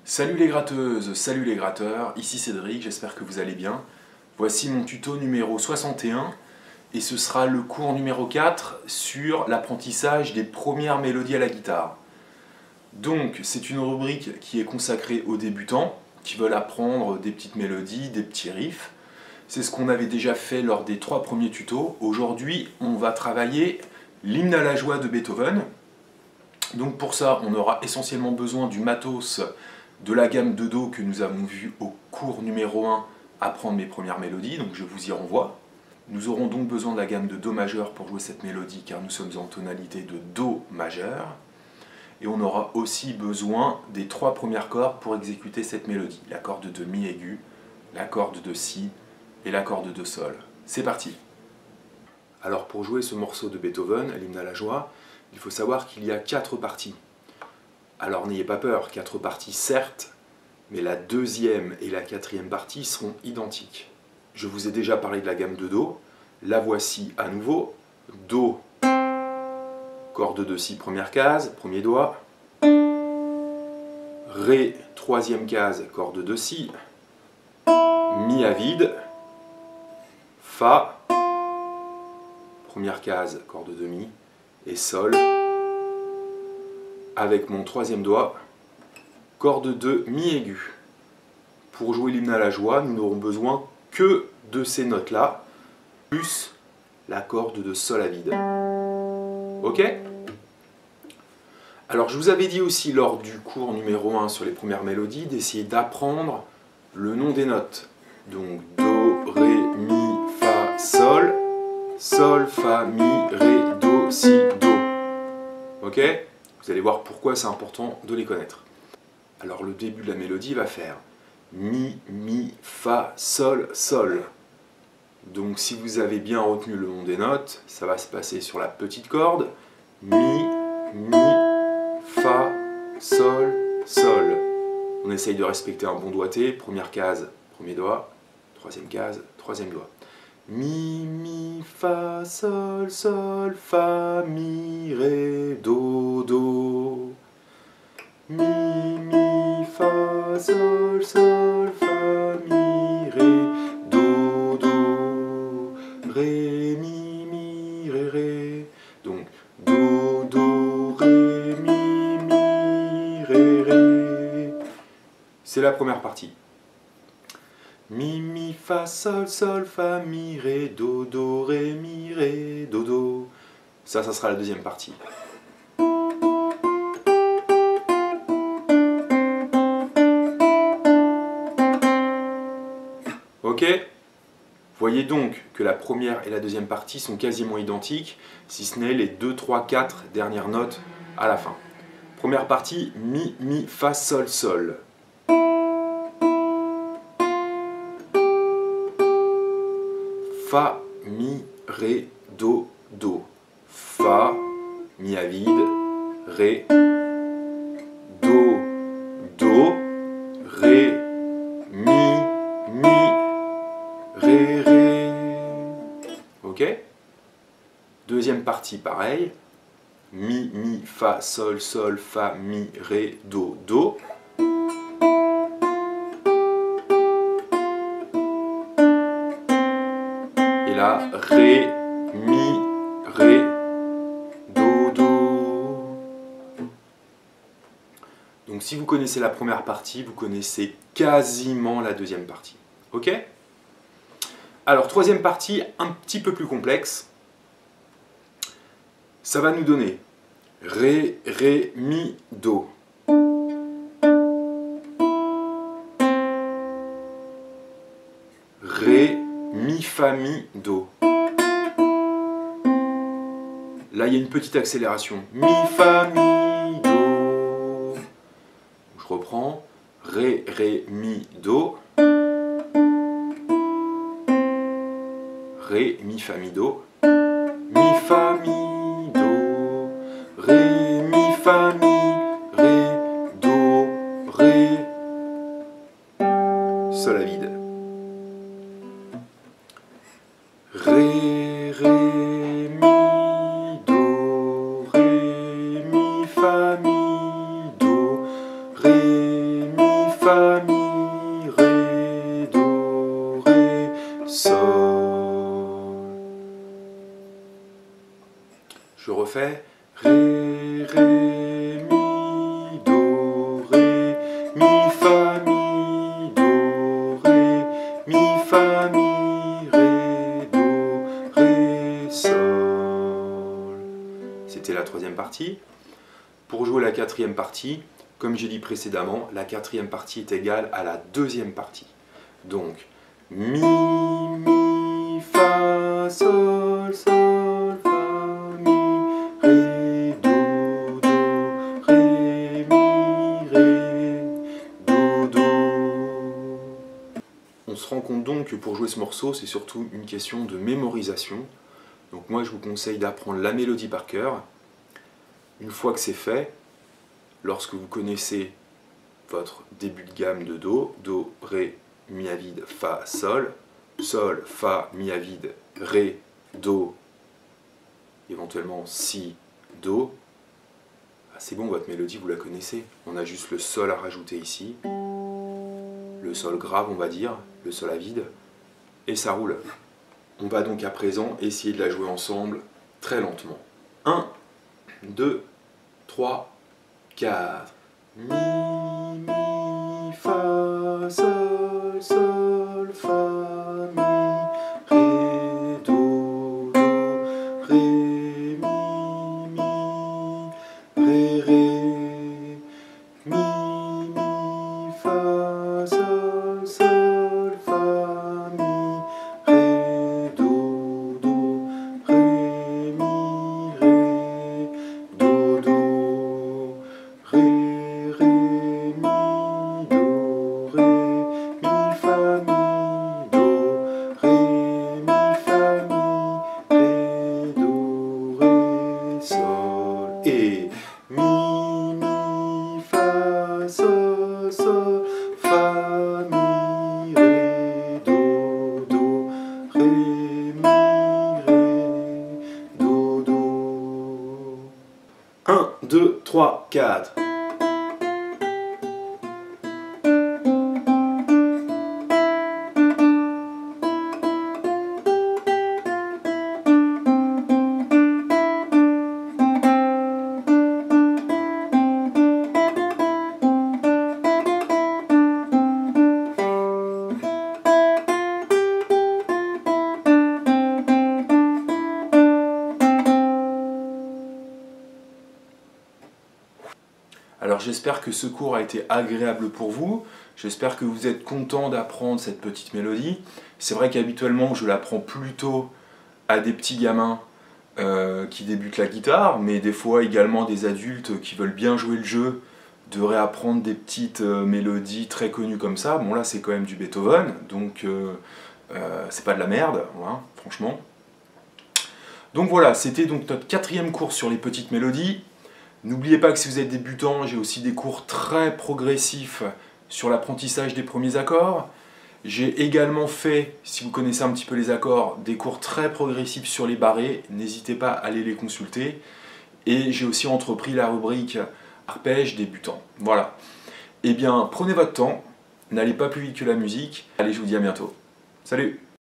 Salut les gratteuses, salut les gratteurs, ici Cédric, j'espère que vous allez bien. Voici mon tuto numéro 61 et ce sera le cours numéro 4 sur l'apprentissage des premières mélodies à la guitare. Donc c'est une rubrique qui est consacrée aux débutants qui veulent apprendre des petites mélodies, des petits riffs. C'est ce qu'on avait déjà fait lors des 3 premiers tutos. Aujourd'hui on va travailler l'hymne à la joie de Beethoven. Donc pour ça on aura essentiellement besoin du matos de la gamme de Do que nous avons vu au cours numéro 1, apprendre mes premières mélodies, donc je vous y renvoie. Nous aurons donc besoin de la gamme de Do majeur pour jouer cette mélodie car nous sommes en tonalité de Do majeur. Et on aura aussi besoin des 3 premières cordes pour exécuter cette mélodie. La corde de Mi aigu, la corde de Si et la corde de Sol. C'est parti! Alors pour jouer ce morceau de Beethoven, l'hymne à la joie, il faut savoir qu'il y a 4 parties. Alors n'ayez pas peur, 4 parties certes, mais la deuxième et la quatrième partie seront identiques. Je vous ai déjà parlé de la gamme de Do, la voici à nouveau. Do, corde de Si, première case, premier doigt. Ré, troisième case, corde de Si. Mi à vide. Fa, première case, corde de Mi. Et Sol, avec mon troisième doigt, corde de Mi aigu. Pour jouer l'hymne à la joie, nous n'aurons besoin que de ces notes-là, plus la corde de Sol à vide. Ok? Alors je vous avais dit aussi lors du cours numéro 1 sur les premières mélodies d'essayer d'apprendre le nom des notes. Donc Do, Ré, Mi, Fa, Sol, Sol, Fa, Mi, Ré, Do, Si, Do. Ok? Vous allez voir pourquoi c'est important de les connaître. Alors le début de la mélodie va faire Mi, Mi, Fa, Sol, Sol. Donc si vous avez bien retenu le nom des notes, ça va se passer sur la petite corde. Mi, Mi, Fa, Sol, Sol. On essaye de respecter un bon doigté. Première case, premier doigt. Troisième case, troisième doigt. Mi, Mi, Fa, Sol, Sol, Fa, Mi, Ré, Do, Do. Mi, Mi, Fa, Sol, Sol, Fa, Mi, Ré, Do, Do. Ré, Mi, Ré. Donc, Do, Do, Ré, Mi, Ré. C'est la première partie. Mi, Mi, Fa, Sol, Sol, Fa, Mi, Ré, Do, Do, Ré, Do, Do. Ça sera la deuxième partie. Ok? Voyez donc que la première et la deuxième partie sont quasiment identiques, si ce n'est les 2, 3, 4 dernières notes à la fin. Première partie, Mi, Mi, Fa, Sol, Sol. Fa, Mi, Ré, Do, Do. Fa, Mi à vide, Ré, Do, Do, Ré, Mi, Ré. Ok? Deuxième partie, pareil. Mi, Mi, Fa, Sol, Sol, Fa, Mi, Ré, Do, Do. Et là, Ré, Mi, Ré, Do, Do. Donc si vous connaissez la première partie, vous connaissez quasiment la deuxième partie. Ok? Alors, troisième partie, un petit peu plus complexe. Ça va nous donner Ré, Ré, Mi, Do. Ré, Mi, Fa, Mi, Do. Là, il y a une petite accélération. Mi, Fa, Mi, Do. Je reprends. Ré, Ré, Mi, Do. Ré, Mi, Fa, Mi, Do. Mi, Fa, Mi, Do. Ré, Mi, Fa, Mi, Ré, Do, Ré. Sol à vide. Ré, Ré, Mi, Do. Ré, Mi, Fa, Mi, Do. Ré, Mi, fa, mi, ré, do, ré, sol. Je refais. Ré, ré, mi, do, ré, mi, fa, mi, do, ré, mi, fa, mi, ré, do, ré, sol. C'était la troisième partie. Pour jouer la quatrième partie, comme j'ai dit précédemment, la quatrième partie est égale à la deuxième partie. Donc, mi, mi, fa, sol, sol, fa, mi, ré, do, do, ré, mi, ré, do, do. On se rend compte donc que pour jouer ce morceau, c'est surtout une question de mémorisation. Donc moi, je vous conseille d'apprendre la mélodie par cœur. Une fois que c'est fait, lorsque vous connaissez votre début de gamme de Do, Do, Ré, Mi à vide, Fa, Sol, Sol, Fa, Mi à vide, Ré, Do, éventuellement Si, Do, c'est bon, votre mélodie vous la connaissez. On a juste le Sol à rajouter ici, le Sol grave on va dire, le Sol à vide, et ça roule. On va donc à présent essayer de la jouer ensemble très lentement. 1, 2, 3, 4. Mi, mi, fa, sol, sol, fa, mi, ré, do, do, ré, mi, ré, ré, mi, fa, sol, sol, fa, mi, ré, do, do, ré, mi, ré, do, do, ré, ré, mi, do, ré, mi, fa, mi, do, ré, mi, fa, mi, ré, do, ré, sol, et mi, fa, sol, sol, fa, mi, ré, do, ré, mi, ré, do. 1, 2, 3, 4. Alors j'espère que ce cours a été agréable pour vous, j'espère que vous êtes content d'apprendre cette petite mélodie. C'est vrai qu'habituellement je l'apprends plutôt à des petits gamins qui débutent la guitare, mais des fois également des adultes qui veulent bien jouer le jeu de réapprendre des petites mélodies très connues comme ça. Bon là c'est quand même du Beethoven, donc c'est pas de la merde, hein, franchement. Donc voilà, c'était donc notre quatrième cours sur les petites mélodies. N'oubliez pas que si vous êtes débutant, j'ai aussi des cours très progressifs sur l'apprentissage des premiers accords. J'ai également fait, si vous connaissez un petit peu les accords, des cours très progressifs sur les barrés. N'hésitez pas à aller les consulter. Et j'ai aussi entrepris la rubrique arpège débutant. Voilà. Eh bien, prenez votre temps, n'allez pas plus vite que la musique. Allez, je vous dis à bientôt. Salut!